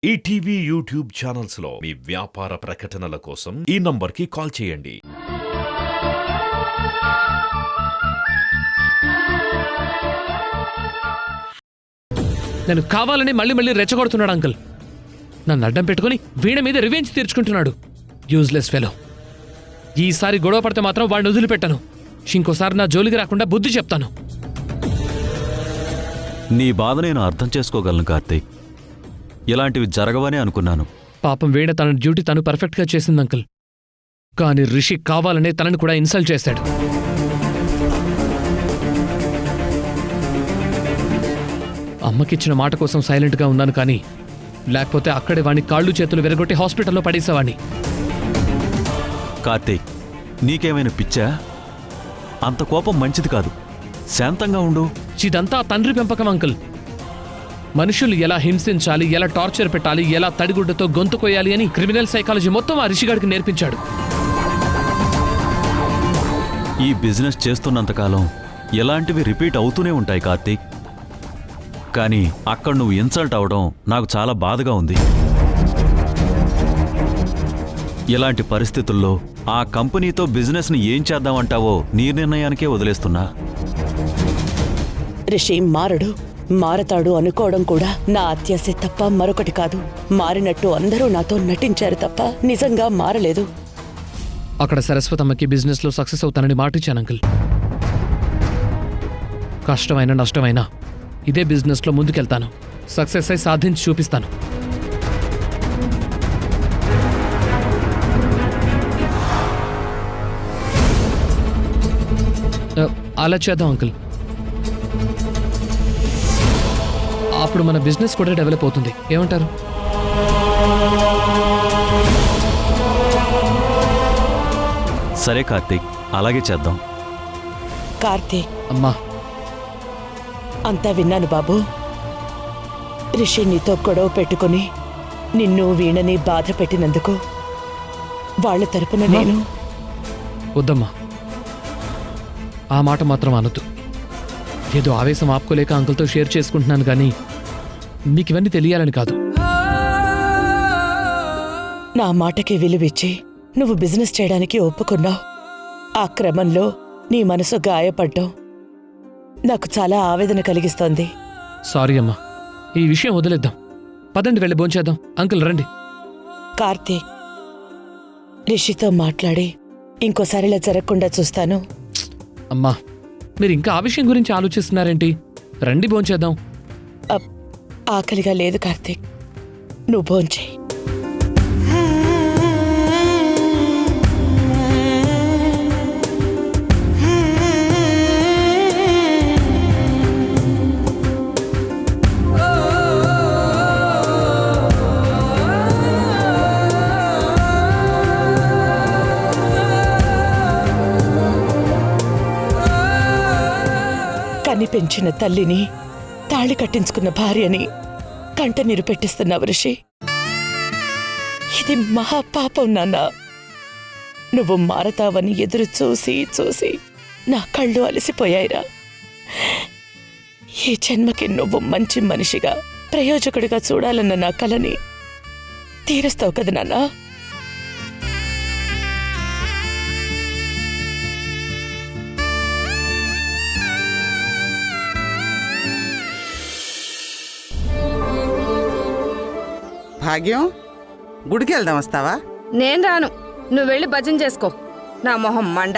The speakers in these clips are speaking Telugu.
ఈటీవీ యూట్యూబ్ ఛానల్స్ లో మీ వ్యాపార ప్రకటనల కోసం ఈ నంబర్కి కాల్ చేయండి. నేను కావాలని మళ్ళీ మళ్ళీ రెచ్చగొడుతున్నాడు అంకుల్. నన్ను అడ్డం పెట్టుకుని వీణ మీద రివెంజ్ తీర్చుకుంటున్నాడు. Useless fellow. ఈసారి గొడవ పడితే మాత్రం వాడిని వదిలిపెట్టాను. ఇంకోసారి నా జోలికి రాకుండా బుద్ధి చెప్తాను. నీ బాధ నేను అర్థం చేసుకోగలను కార్తీక్. ఇలాంటివి జరగవనే అనుకున్నాను. పాపం వీణ తన డ్యూటీ తను పర్ఫెక్ట్గా చేసింది అంకుల్. కానీ రిషి కావాలనే తనని కూడా ఇన్సల్ట్ చేశాడు. అమ్మకిచ్చిన మాట కోసం సైలెంట్గా ఉన్నాను, కానీ లేకపోతే అక్కడే వాణ్ణి కాళ్ళు చేతులు విరగొట్టి హాస్పిటల్లో పడేసేవాణ్ణి. కార్తీక్, నీకేమైనా పిచ్చా? అంత కోపం మంచిది కాదు. శాంతంగా ఉండు. ఇదంతా తండ్రి పెంపకం అంకుల్. మనుషులు ఎలా హింసించాలి, ఎలా టార్చర్ పెట్టాలి, ఎలా తడిగుడ్డతో గొంతు కొయ్యాలి అని క్రిమినల్ సైకాలజీ మొత్తం ఆ రిషిగాడికి నేర్పించాడు. ఈ బిజినెస్ చేస్తున్నంతకాలం ఇలాంటివి రిపీట్ అవుతూనే ఉంటాయి కార్తీక్. కానీ అక్కడ నువ్వు ఇన్సల్ట్ అవడం నాకు చాలా బాధగా ఉంది. ఇలాంటి పరిస్థితుల్లో ఆ కంపెనీతో బిజినెస్ని ఏం చేద్దామంటావో నీ నిర్ణయానికే వదిలేస్తున్నా. రిషి మారతాడు అనుకోవడం కూడా నా అత్యాశే తప్ప మరొకటి కాదు. మారినట్టు అందరూ నాతో నటించారు తప్ప నిజంగా మారలేదు. అక్కడ సరస్వతమ్మకి బిజినెస్లో సక్సెస్ అవుతానని మాటిచ్చాను అంకుల్. కష్టమైనా నష్టమైనా ఇదే బిజినెస్లో ముందుకెళ్తాను. సక్సెస్ అయి సాధించి చూపిస్తాను. అలా చేద్దాం అంకుల్. అప్పుడు మన బిజినెస్ కూడా డెవలప్ అవుతుంది. ఏమంటారు? సరే కార్తీక్, అలాగే చేద్దాం. కార్తీక్, అమ్మా, అంతా విన్నాను బాబు. రిషి నీతో గొడవ పెట్టుకుని నిన్ను వీణని బాధ పెట్టినందుకు వాళ్ళ తరపున నేను... వద్దమ్మా, ఆ మాట మాత్రం అనొద్దు. ఏదో ఆవేశం ఆపుకోలేక అంకుల్తో షేర్ చేసుకుంటున్నాను, కానీ మీకు ఇవన్నీ తెలియాలని కాదు. నా మాటకి విలువిచ్చి నువ్వు బిజినెస్ చేయడానికి ఒప్పుకున్నావు. ఆ క్రమంలో నీ మనసు గాయపడ్డం నాకు చాలా ఆవేదన కలిగిస్తోంది. సారీ అమ్మా, ఈ విషయం వదిలేద్దాం. పదండి, వెళ్ళి భోంచేద్దాం. అంకుల్ రండి. కార్తీక్, రిషితో మాట్లాడి ఇంకోసారి ఇలా జరగకుండా చూస్తాను. అమ్మా, మీరు ఇంకా ఆ విషయం గురించి ఆలోచిస్తున్నారేంటి? రండి, భోంచేద్దాం. ఆకలిగా లేదు కార్తీక్, నువ్వు భోంచేయి. పెంచిన తల్లిని, తాళి కట్టించుకున్న భార్యని కంటనీరు పెట్టిస్తున్నావు రిషి. ఇది మహాపాపం నాన్న. నువ్వు మారతావని ఎదురు చూసి చూసి నా కళ్ళు అలసిపోయాయిరా. ఈ జన్మకి నువ్వు మంచి మనిషిగా, ప్రయోజకుడిగా చూడాలన్న నా కలని తీరుస్తావు కదా నాన్న. భాగ్యం, గుడికి వెళ్దాం, వస్తావా? నేను రాను, నువ్వు వెళ్ళి భజన చేసుకో. నా మొహం మండ.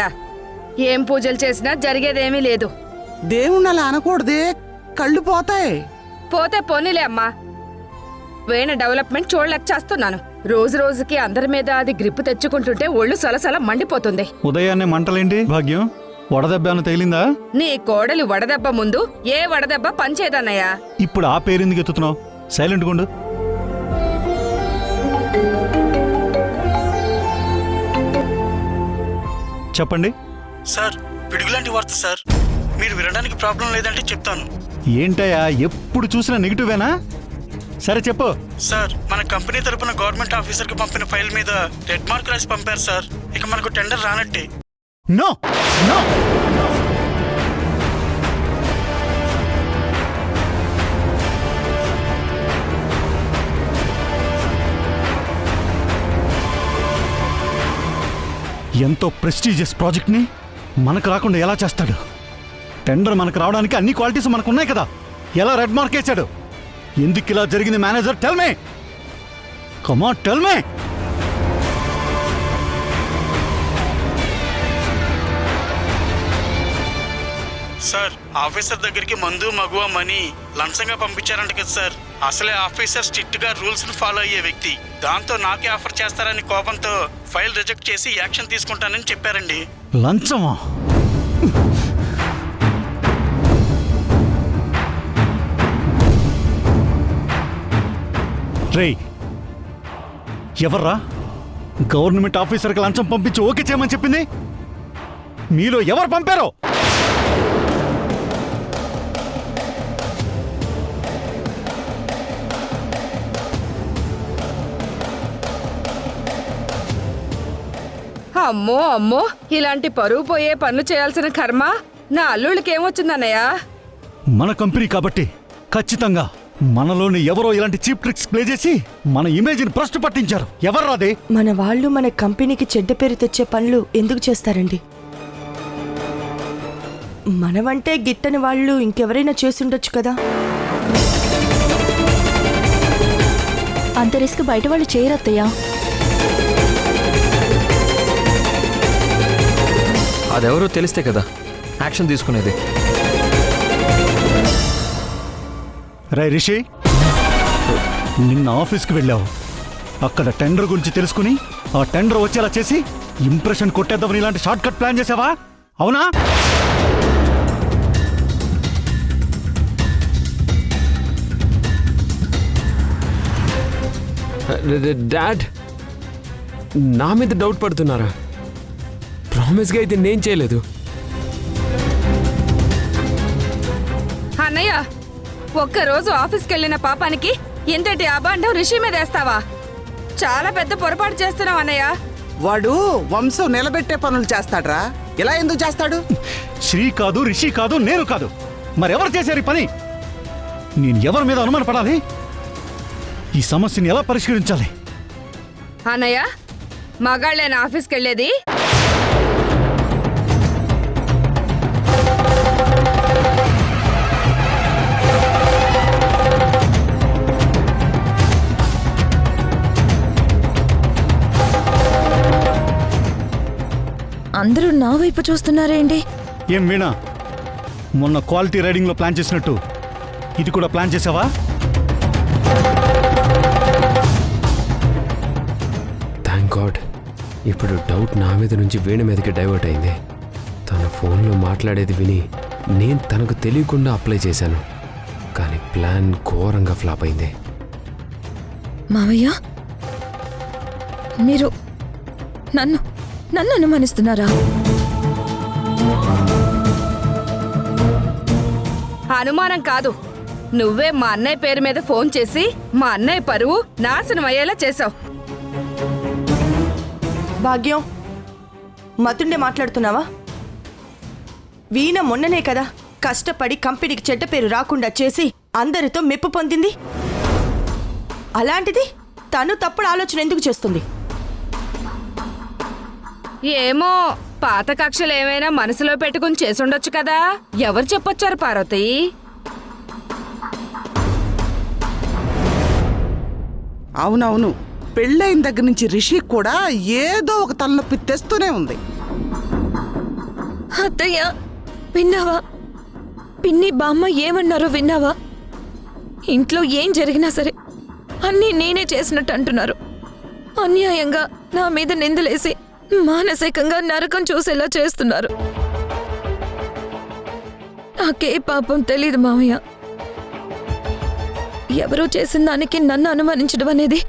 ఏం పూజలు చేసినా జరిగేదేమీ లేదు. దేవుణ్ణి అలా అనకూడదే, కళ్ళు పోతాయి. పోతే పోనీలే అమ్మా. వేణ డెవలప్మెంట్ చూడలేక చేస్తున్నాను. రోజు రోజుకి అందరి మీద అది గ్రిప్పు తెచ్చుకుంటుంటే ఒళ్ళు సలసల మండిపోతుంది. ఉదయాన్నే మంటలేంటి భాగ్యం? వడదెబ్బ తగిలిందా? నీ కోడలి వడదెబ్బ ముందు ఏ వడదెబ్బ పనిచేదన్నయ్యా. ఇప్పుడు ఆ పేరెందుకు ఎత్తుతున్నావు? సైలెంట్ గుండు. చెప్పండి సార్. పిడుగులాంటి వార్త సార్. మీరు వినడానికి ప్రాబ్లం లేదంటే చెప్తాను. ఏంటయ్యా, ఎప్పుడు చూసినా నెగిటివేనా? సరే చెప్పు. సార్, మన కంపెనీ తరపున గవర్నమెంట్ ఆఫీసర్కి పంపిన ఫైల్ మీద రెడ్ మార్క్ రాసి పంపారు సార్. ఇక మనకు టెండర్ రానట్టే. నో నో ఎంతో ప్రెస్టీజియస్ ప్రాజెక్ట్ని మనకు రాకుండా ఎలా చేస్తాడు? టెండర్ మనకు రావడానికి అన్ని క్వాలిటీస్ మనకు ఉన్నాయి కదా, ఎలా రెడ్ మార్క్ వేశాడు? ఎందుకు ఇలా జరిగింది manager? Tell me, come on tell me. Sir, officer దగ్గరికి మందు మగువ మనీ లంచంగా పంపించారంట కదా సార్. అసలే ఆఫీసర్ స్ట్రిక్ట్ గా రూల్స్ ని ఫాలో అయ్యే వ్యక్తి. దాంతో నాకే ఆఫర్ చేస్తారని కోపంతో ఫైల్ రిజెక్ట్ చేసి యాక్షన్ తీసుకుంటానని చెప్పారండి. లంచమా? రేయ్, ఎవర్రా గవర్నమెంట్ ఆఫీసర్కి లంచం పంపించి ఓకే చేయమని చెప్పింది? మీలో ఎవరు పంపారో? అమ్మో అమ్మో, ఇలాంటి పరువు పోయే పనులు చేయాల్సిన కర్మ నా అల్లుళ్ళకేమొచ్చిందన్నయ్య? మన కంపెనీ కాబట్టి ఖచ్చితంగా మనలోని ఎవరో ఇలాంటి చీప్ ట్రిక్స్ ప్లే చేసి మన ఇమేజ్ని భ్రష్టు పట్టించారు. ఎవర్రాదే? మన వాళ్ళు మన కంపెనీకి చెడ్డ పేరు తెచ్చే పనులు ఎందుకు చేస్తారండి? మనవంటే గిట్టని వాళ్ళు ఇంకెవరైనా చేసుండొచ్చు కదా. అంత రిస్క్ బయట వాళ్ళు చేయరత్తయ్యా. అదెవరో తెలిస్తే కదా యాక్షన్ తీసుకునేది. రే రిషి, నిన్న ఆఫీస్కి వెళ్ళావు. అక్కడ టెండర్ గురించి తెలుసుకుని ఆ టెండర్ వచ్చేలా చేసి ఇంప్రెషన్ కొట్టేద్దామని ఇలాంటి షార్ట్ కట్ ప్లాన్ చేసావా? అవునా? డాడ్, నా మీద డౌట్ పడుతున్నారా? ప్రామిస్గా అయితే నేను చేయలేదు. అన్నయ్య, ఒక్కరోజు ఆఫీస్కి వెళ్ళిన పాపానికి ఇంతటి అబాండం రిషి మీద వేస్తావా? చాలా పెద్ద పొరపాటు చేస్తున్నావు అన్నయ్య. వాడు వంశం నిలబెట్టే పనులు చేస్తాడ్రా, ఇలా ఎందుకు చేస్తాడు? శ్రీ కాదు, రిషి కాదు, నేను కాదు, మరెవరు చేశారు ఈ పని? నేను ఎవరి మీద అనుమానపడాలి? ఈ సమస్యని ఎలా పరిష్కరించాలి? అన్నయ్య, మగాళ్ళేనా ఆఫీస్కి వెళ్ళేది? అందరూ నా వైపు చూస్తున్నారేంటి? ఏం వీణా, మొన్న క్వాలిటీ రైడింగ్లో ప్లాన్ చేసినట్టు ఇది కూడా ప్లాన్ చేసావా? థ్యాంక్ గాడ్, ఇప్పుడు డౌట్ నా మీద నుంచి వీణ మీదకి డైవర్ట్ అయింది. తన ఫోన్లో మాట్లాడేది విని నేను తనకు తెలియకుండా అప్లై చేశాను, కానీ ప్లాన్ ఘోరంగా ఫ్లాప్ అయింది. మావయ్య, మీరు నన్ను అనుమానిస్తున్నారా? అనుమానం కాదు, నువ్వే మా అన్నయ్య పేరు మీద ఫోన్ చేసి మా అన్నయ్య పరువు నాశనం అయ్యేలా చేసావు. భాగ్యం, మతుండే మాట్లాడుతున్నావా? వీణ మొన్ననే కదా కష్టపడి కంపెనీకి చెడ్డ పేరు రాకుండా చేసి అందరితో మెప్పు పొందింది. అలాంటిది తను తప్పుడు ఆలోచన ఎందుకు చేస్తుంది? ఏమో, పాత కక్షలు ఏమైనా మనసులో పెట్టుకుని చేసుండొచ్చు కదా. ఎవరు చెప్పొచ్చారు పార్వతి? అవునవును, పెళ్ళైన దగ్గర నుంచి రిషి కూడా ఏదో ఒక తలనొప్పి తెస్తూనే ఉంది. అత్తయ్య, విన్నావా? పిన్ని బామ్మ ఏమన్నారో విన్నావా? ఇంట్లో ఏం జరిగినా సరే అన్నీ నేనే చేసినట్టు అంటున్నారు. అన్యాయంగా నా మీద నిందలేసి మానసికంగా నరకం చూసేలా చేస్తున్నారు. నాకే పాపం తెలీదు మావయ్య. ఎవరో చేసిన దానికి నన్ను అనుమానించడం అనేది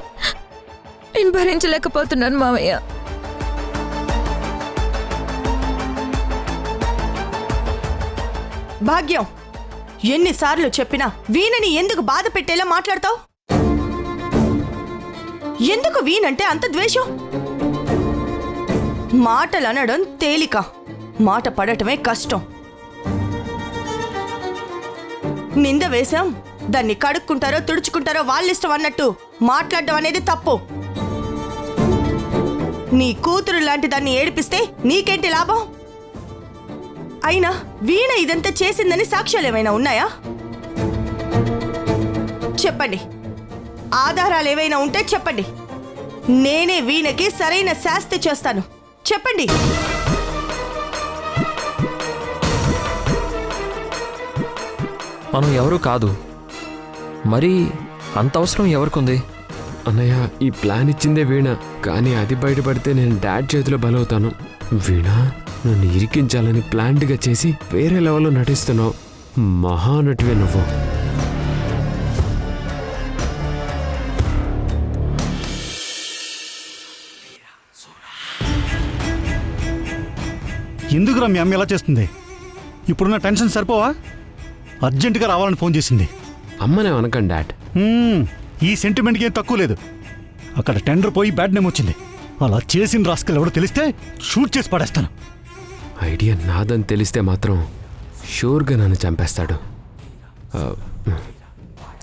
నేను భరించలేకపోతున్నాను మావయ్య. భాగ్యం, ఎన్నిసార్లు చెప్పినా వీణని ఎందుకు బాధ పెట్టేలా మాట్లాడతావు? ఎందుకు వీణంటే అంత ద్వేషం? మాటలు అనడం తేలిక, మాట పడటమే కష్టం. నింద వేశాం, దాన్ని కడుక్కుంటారో తుడుచుకుంటారో వాళ్ళిష్టం అన్నట్టు మాట్లాడడం అనేది తప్పు. నీ కూతురు లాంటి దాన్ని ఏడిపిస్తే నీకేంటి లాభం? అయినా వీణ ఇదంతా చేసిందని సాక్ష్యాలు ఏమైనా ఉన్నాయా? చెప్పండి, ఆధారాలు ఏవైనా ఉంటే చెప్పండి. నేనే వీణకి సరైన శాస్తి చేస్తాను. చెప్పండి. మనం ఎవరు కాదు, మరి అంత అవసరం ఎవరికుంది? అన్నయ్య, ఈ ప్లాన్ ఇచ్చిందే వీణ, కానీ అది బయటపడితే నేను డాడ్ చేతిలో బలవుతాను. వీణ, నన్ను ఇరికించాలని ప్లాన్డ్గా చేసి వేరే లెవెల్లో నటిస్తున్నావు. మహానటివే నువ్వు. ఎందుకురా మీ అమ్మ ఎలా చేస్తుంది? ఇప్పుడున్న టెన్షన్ సరిపోవా? అర్జెంటుగా రావాలని ఫోన్ చేసింది. అమ్మనే అనకండి డాడ్. ఈ సెంటిమెంట్కి ఏం తక్కువ లేదు. అక్కడ టెండర్ పోయి బ్యాడ్ నేమ్ వచ్చింది. అలా చేసిన రాస్కల్ ఎవడో తెలిస్తే షూట్ చేసి పడేస్తాను. ఐడియా నాదని తెలిస్తే మాత్రం షూర్గా నన్ను చంపేస్తాడు.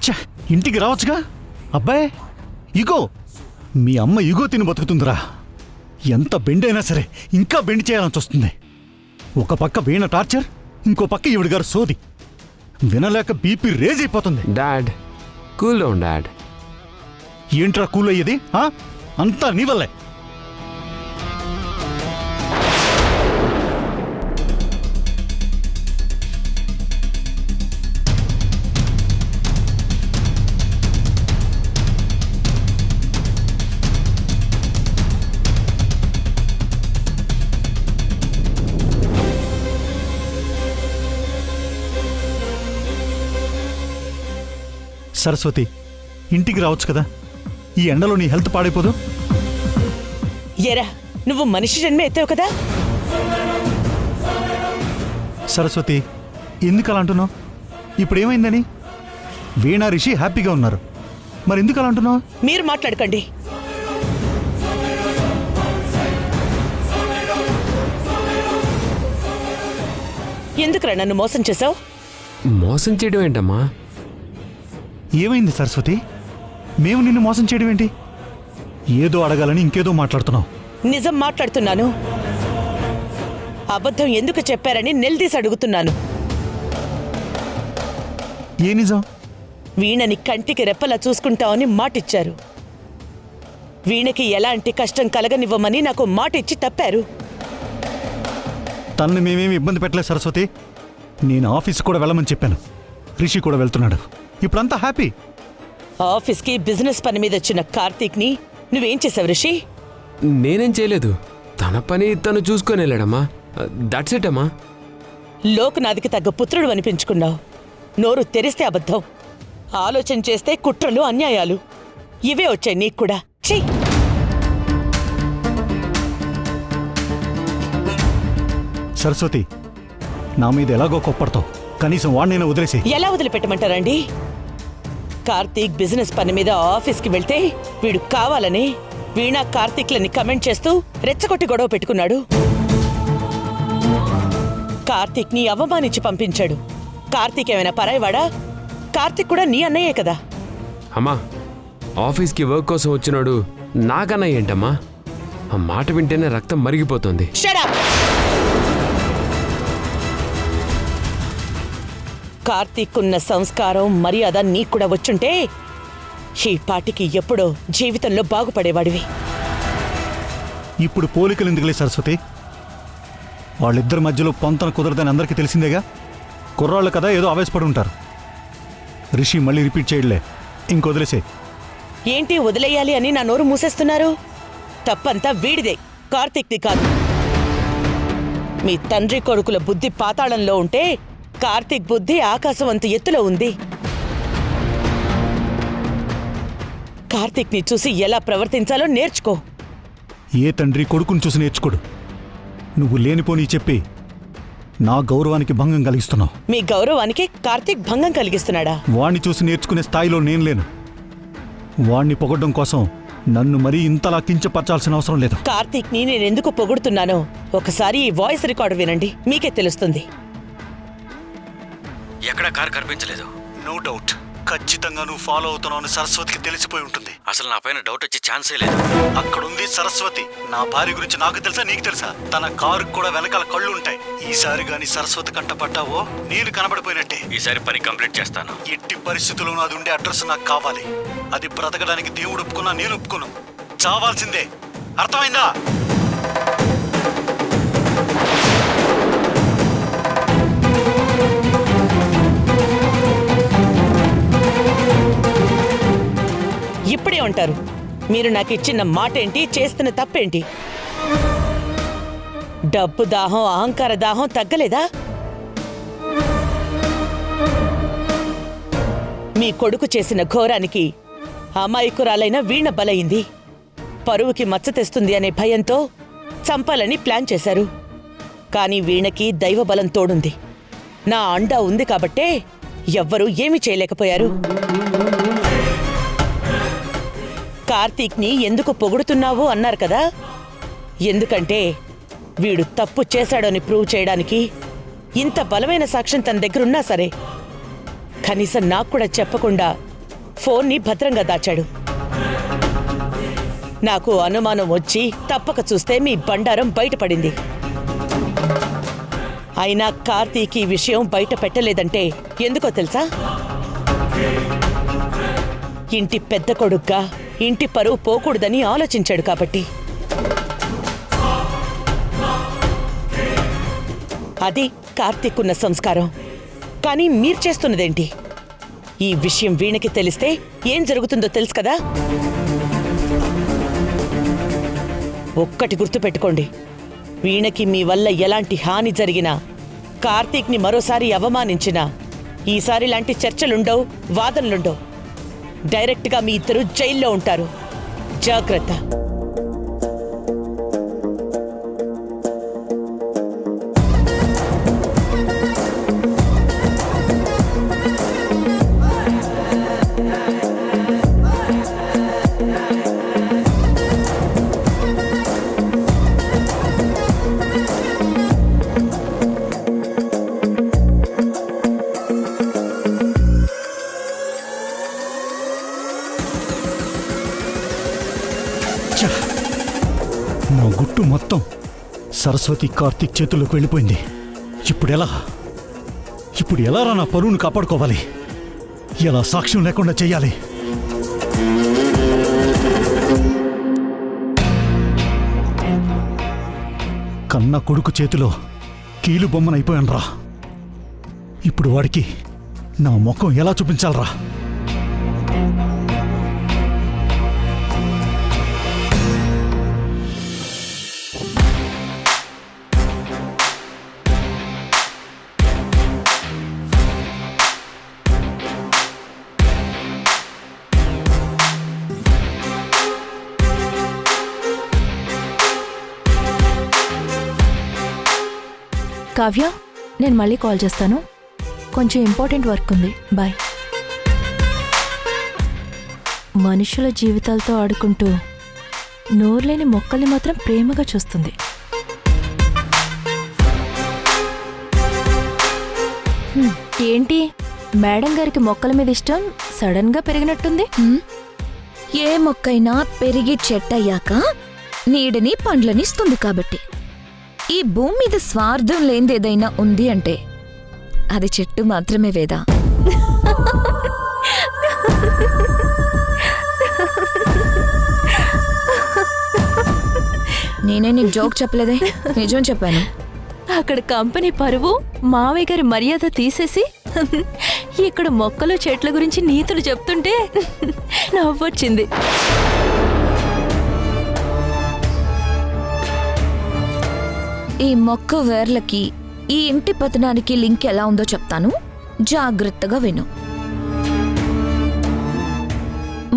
ఛ, ఇంటికి రావచ్చుగా. అబ్బాయి, ఇగో మీ అమ్మ ఇగో తిని బతుకుతుందిరా. ఎంత బెండ్ అయినా సరే ఇంకా బెండ్ చేయాలని వస్తుంది. ఒక పక్క వీణ టార్చర్, ఇంకో పక్క ఈవిడ గారు సోది. వినలేక బీపీ రేజ్ అయిపోతుంది. Dad, cool down dad. ఏంట్రా కూల్ అయ్యేది? అంతా నీ వల్లే. సరస్వతి, ఇంటికి రావచ్చు కదా. ఈ ఎండలో నీ హెల్త్ పాడైపోదు. ఎరా, నువ్వు మనిషి జన్మ ఎత్తావు కదా. సరస్వతి, ఎందుకు అలా అంటున్నావు? ఇప్పుడు ఏమైందని? వీణా, రిషి హ్యాపీగా ఉన్నారు. మరి ఎందుకు అలా అంటున్నావు? మీరు మాట్లాడకండి. ఎందుకురా నన్ను మోసం చేశావు? మోసం చేయడం ఏంటమ్మా? ఏమైంది సరస్వతి? మేము నిన్ను మోసం చేయడం ఏంటి? ఏదో అడగాలని ఇంకేదో మాట్లాడుతున్నావు. నిజం మాట్లాడుతున్నాను. అబద్ధం ఎందుకు చెప్పారని నిలదీసి అడుగుతున్నాను. ఏ నిజం? వీణని కంటికి రెప్పలా చూసుకుంటామని మాటిచ్చారు. వీణకి ఎలాంటి కష్టం కలగనివ్వమని నాకు మాట ఇచ్చి తప్పారు. తనని మేమేమి ఇబ్బంది పెట్టలేదు సరస్వతి. నేను ఆఫీస్ కూడా వెళ్ళమని చెప్పాను. రిషి కూడా వెళ్తున్నాడు. ఇప్పుడంతా హ్యాపీ. ఆఫీస్కి బిజినెస్ పని మీద వచ్చిన కార్తీక్ని నువ్వేం చేసావు రిషి? నేనేం చేయలేదు. తన పని తను చూసుకొని వెళ్ళాడమ్మా. దట్స్ ఇట్ అమ్మా. లోకనాథికి తగ్గ పుత్రుడు అనిపించుకున్నావు. నోరు తెరిస్తే అబద్ధం, ఆలోచన చేస్తే కుట్రలు, అన్యాయాలు ఇవే వచ్చాయి నీకు కూడా. ఛీ! సరస్వతి, నా మీద ఎలాగో కొప్పడతావు. కనీసం వాడినైనా వదిలేసి. ఎలా వదిలిపెట్టమంటారండి? కార్తీక్ బిజినెస్ పని మీద ఆఫీస్కి వెళ్తే వీడు కావాలని వీణా కార్తీక్లని కమెంట్ చేస్తూ రెచ్చగొట్టి గొడవ పెట్టుకున్నాడు. కార్తీక్ని అవమానించి పంపించాడు. కార్తీక్ ఏమైనా పరాయివాడా? కార్తీక్ కూడా నీ అన్నయ్యే కదా. అమ్మా, ఆఫీస్కి వర్క్ కోసం వచ్చినాడు నాకన్నా ఏంటమ్మా? ఆ మాట వింటేనే రక్తం మరిగిపోతుంది. Shut up! కార్తీక్ ఉన్న సంస్కారం, మర్యాద నీకు కూడా వచ్చుంటే ఈ పాటికి ఎప్పుడో జీవితంలో బాగుపడేవాడివి. ఇప్పుడు పోలికలు ఎందుకులే సరస్వతి? వాళ్ళిద్దరి మధ్యలో పొంతన కుదరదని అందరికీ తెలిసిందేగా. కుర్రాళ్ళు కదా, ఏదో ఆవేశపడి ఉంటారు. రిషి మళ్ళీ రిపీట్ చేయడలే. ఇంకొదిలేసే. ఏంటి వదిలేయాలి అని నా నోరు మూసేస్తున్నారు? తప్పంతా వీడిదే, కార్తీక్ది కాదు. మీ తండ్రి కొడుకుల బుద్ధి పాతాళంలో ఉంటే కార్తీక్ బుద్ధి ఆకాశవంత ఎత్తులో ఉంది. కార్తీక్ని చూసి ఎలా ప్రవర్తించాలో నేర్చుకో. ఏ తండ్రి కొడుకుని చూసి నేర్చుకోడు. నువ్వు లేనిపోని చెప్పి నా గౌరవానికి భంగం కలిగిస్తున్నావు. మీ గౌరవానికి కార్తీక్ భంగం కలిగిస్తున్నాడా? వాణ్ణి చూసి నేర్చుకునే స్థాయిలో నేను లేను. వాణ్ణి పొగడ్డం కోసం నన్ను మరీ ఇంతలా కించపరచాల్సిన అవసరం లేదు. కార్తీక్ని నేనెందుకు పొగుడుతున్నానో ఒకసారి ఈ వాయిస్ రికార్డు వినండి, మీకే తెలుస్తుంది. ఎక్కడ కారు కనిపించలేదు. నో డౌట్ ఖచ్చితంగా నువ్వు ఫాలో అవుతున్నావు అని సరస్వతికి తెలిసిపోయి ఉంటుంది. అసలు నా పైన డౌట్ వచ్చే ఛాన్సే లేదు. అక్కడుంది సరస్వతి. నా భార్య గురించి నాకు తెలుసా, నీకు తెలుసా? తన కారు కూడా వెనకాల కళ్ళు ఉంటాయి. ఈసారి గాని సరస్వతి కంటపడ్డావో నేను కనబడిపోయినట్టే. ఈసారి పని కంప్లీట్ చేస్తాను. ఎట్టి పరిస్థితుల్లోనూ అది ఉండే అడ్రస్ నాకు కావాలి. అది బ్రతకడానికి దేవుడు ఒప్పుకున్నా నేను ఒప్పుకోను. చావాల్సిందే, అర్థమైందా? ఇప్పుడే ఉంటారు. మీరు నాకు ఇచ్చిన మాట ఏంటి, చేస్తున్న తప్పేంటి? డబ్బు దాహం, అహంకార దాహం తగ్గలేదా? మీ కొడుకు చేసిన ఘోరానికి అమాయకురాలైన వీణ బలైంది. పరువుకి మచ్చ తెస్తుంది అనే భయంతో చంపాలని ప్లాన్ చేశారు. కానీ వీణకి దైవబలం తోడుంది. నా అండా ఉంది కాబట్టే ఎవ్వరూ ఏమీ చేయలేకపోయారు. కార్తీక్ని ఎందుకు పొగుడుతున్నావు అన్నారు కదా. ఎందుకంటే వీడు తప్పు చేశాడని ప్రూవ్ చేయడానికి ఇంత బలమైన సాక్ష్యం తన దగ్గరున్నా సరే కనీసం నాకు కూడా చెప్పకుండా ఫోన్ని భద్రంగా దాచాడు. నాకు అనుమానం వచ్చి తప్పక చూస్తే మీ బండారం బయటపడింది. అయినా కార్తీక్ ఈ విషయం బయట పెట్టలేదంటే ఎందుకో తెలుసా? ఇంటి పెద్ద కొడుగ్గా ఇంటి పరువు పోకూడదని ఆలోచించాడు కాబట్టి. అది కార్తీక్ ఉన్న సంస్కారం. కానీ మీరు చేస్తున్నదేంటి? ఈ విషయం వీణకి తెలిస్తే ఏం జరుగుతుందో తెలుసు కదా. ఒక్కటి గుర్తుపెట్టుకోండి, వీణకి మీ వల్ల ఎలాంటి హాని జరిగినా, కార్తీక్ని మరోసారి అవమానించినా ఈసారి లాంటి చర్చలుండవు, వాదనలుండవు. డైరెక్ట్గా మీ ఇద్దరు జైల్లో ఉంటారు. జాగ్రత్త. నా గుట్టు మొత్తం సరస్వతి కార్తీక్ చేతుల్లోకి వెళ్ళిపోయింది. ఇప్పుడు ఎలా రా నా పరువును కాపాడుకోవాలి? ఎలా సాక్ష్యం లేకుండా చెయ్యాలి? కన్న కొడుకు చేతిలో కీలు బొమ్మనైపోయాను రా. ఇప్పుడు వాడికి నా ముఖం ఎలా చూపించాలరా? కావ్య, నేను మళ్ళీ కాల్ చేస్తాను. కొంచెం ఇంపార్టెంట్ వర్క్ ఉంది. బాయ్. మనుషుల జీవితాలతో ఆడుకుంటూ నోరులేని మొక్కల్ని మాత్రం ప్రేమగా చూస్తుంది. ఏంటి మేడం గారికి మొక్కల మీద ఇష్టం సడన్ గా పెరిగినట్టుంది? ఏ మొక్కైనా పెరిగి చెట్టయ్యాక నీడని పండ్లని ఇస్తుంది కాబట్టి. ఈ భూమి మీద స్వార్థం లేనిదేదైనా ఉంది అంటే అది చెట్టు మాత్రమే వేదా. నేనే నీకు జోక్ చెప్పలేదే, నిజం చెప్పాను. అక్కడ కంపెనీ పరువు, మావయ్య గారి మర్యాద తీసేసి ఇక్కడ మొక్కలు చెట్ల గురించి నీతులు చెప్తుంటే నవ్వొచ్చింది. ఈ మొక్క వేర్లకి ఈ ఇంటి పతనానికి లింక్ ఎలా ఉందో చెప్తాను, జాగ్రత్తగా విను.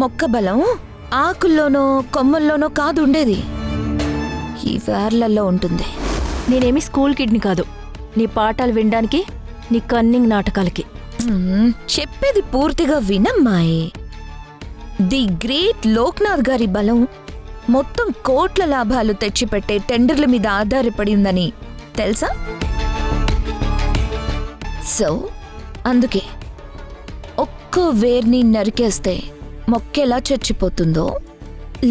మొక్క బలం ఆకుల్లోనో కొమ్మల్లోనో కాదు ఉండేది, ఈ వేర్లలో ఉంటుంది. నేనేమి స్కూల్ కిడ్ని కాదు నీ పాఠాలు వినడానికి, నీ కన్నింగ్ నాటకాలకి. చెప్పేది పూర్తిగా వినమ్మాయి. ది గ్రేట్ లోక్నాథ్ గారి బలం మొత్తం కోట్ల లాభాలు తెచ్చిపెట్టే టెండర్ల మీద ఆధారపడి ఉందని తెలుసా? సో అందుకే ఒక్క ఒక్కో వేర్ని నరికేస్తే మొక్కెలా చచ్చిపోతుందో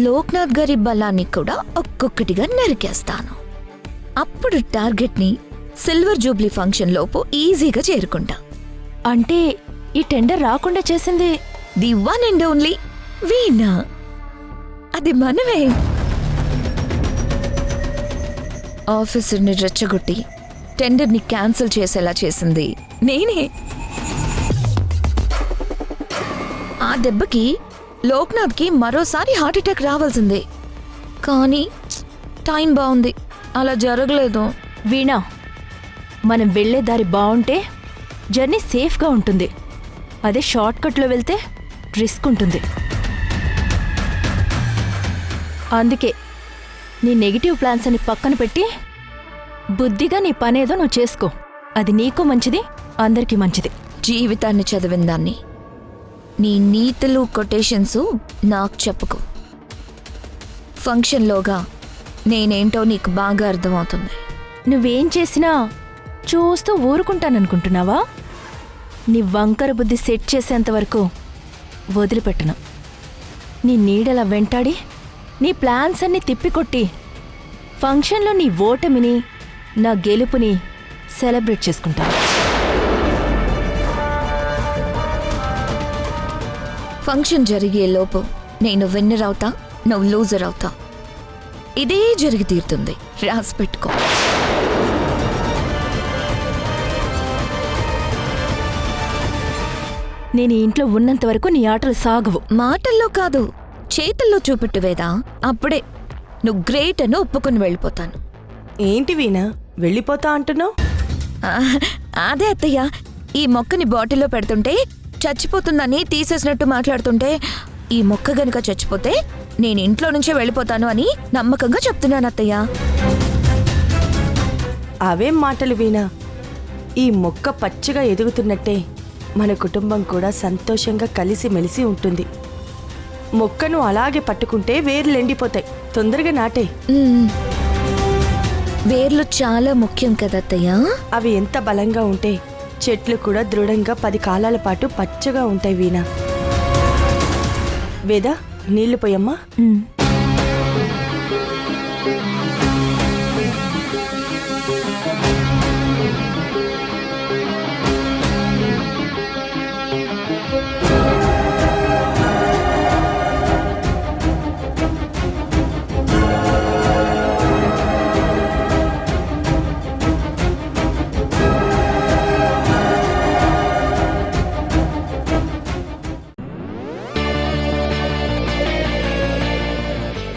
లోక్నాథ్ గారి బలాన్ని కూడా ఒక్కొక్కటిగా నరికేస్తాను. అప్పుడు టార్గెట్ని సిల్వర్ జూబ్లీ ఫంక్షన్ లోపు ఈజీగా చేరుకుంటా. అంటే ఈ టెండర్ రాకుండా చేసింది ది వన్ అండ్ ఓన్లీ వీణా. అది మనమే. ఆఫీసర్ని రెచ్చగొట్టి టెండర్ని క్యాన్సిల్ చేసేలా చేసింది నేనే. ఆ దెబ్బకి లోక్నాథ్కి మరోసారి హార్ట్అటాక్ రావాల్సిందే. కానీ టైం బాగుంది, అలా జరగలేదు. వీణా, మనం వెళ్లే దారి బాగుంటే జర్నీ సేఫ్గా ఉంటుంది. అదే షార్ట్కట్లో వెళ్తే రిస్క్ ఉంటుంది. అందుకే నీ నెగిటివ్ ప్లాన్స్ అని పక్కన పెట్టి బుద్ధిగా నీ పనేదో నువ్వు చేసుకో. అది నీకు మంచిది, అందరికీ మంచిది. జీవితాన్ని చదివిన దాన్ని నీ నీతులు కొటేషన్స్ నాకు చెప్పుకో. ఫంక్షన్లోగా నేనేంటో నీకు బాగా అర్థమవుతుంది. నువ్వేం చేసినా చూస్తూ ఊరుకుంటాననుకుంటున్నావా? నీ వంకర బుద్ధి సెట్ చేసేంత వరకు వదిలిపెట్టను. నీ నీడలా వెంటాడి నీ ప్లాన్స్ అన్ని తిప్పికొట్టి ఫంక్షన్లో నీ ఓటమిని నా గెలుపుని సెలబ్రేట్ చేసుకుంటాను. ఫంక్షన్ జరిగేలోపు నేను విన్నర్ అవుతా, నువ్వు లూజర్ అవుతా. ఇదే జరిగి తీరుతుంది, రాసి పెట్టుకో. నేను ఈ ఇంట్లో ఉన్నంత వరకు నీ ఆటలు సాగవు. మాటల్లో కాదు, చేతుల్లో చూపెట్టు వేదా. అప్పుడే నువ్వు గ్రేట్ అని ఒప్పుకొని వెళ్ళిపోతాను. ఏంటి వీణా వెళ్ళిపోతా అంటున్నావు? అదే అత్తయ్య, ఈ మొక్కని బాటిల్లో పెడుతుంటే చచ్చిపోతుందని తీసేసినట్టు మాట్లాడుతుంటే, ఈ మొక్క గనుక చచ్చిపోతే నేను ఇంట్లో నుంచే వెళ్ళిపోతాను అని నమ్మకంగా చెప్తున్నాను అత్తయ్య. అవేం మాటలు వీణా. ఈ మొక్క పచ్చిగా ఎదుగుతున్నట్టే మన కుటుంబం కూడా సంతోషంగా కలిసిమెలిసి ఉంటుంది. మొక్కను అలాగే పట్టుకుంటే వేర్లు ఎండిపోతాయి. తొందరగా నాటే. వేర్లు చాలా ముఖ్యం కదా అత్తయ్య. అవి ఎంత బలంగా ఉంటే చెట్లు కూడా దృఢంగా 10 కాలాల పాటు పచ్చగా ఉంటాయి వీణా. వేదా, నీళ్లు పోయమ్మా.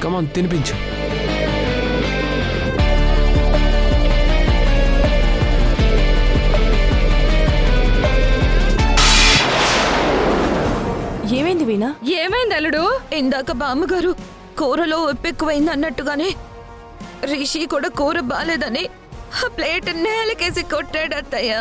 కమాన్, తినిపించు. ఏమైంది వీణా? ఏమైంది అల్లుడు? ఇందాక బామ్మగారు కూరలో ఉప్పు ఎక్కువైంది అన్నట్టుగానే రిషి కూడా కూర బాలేదని ఆ ప్లేట్ నేలకేసి కొట్టాడు అత్తయ్య.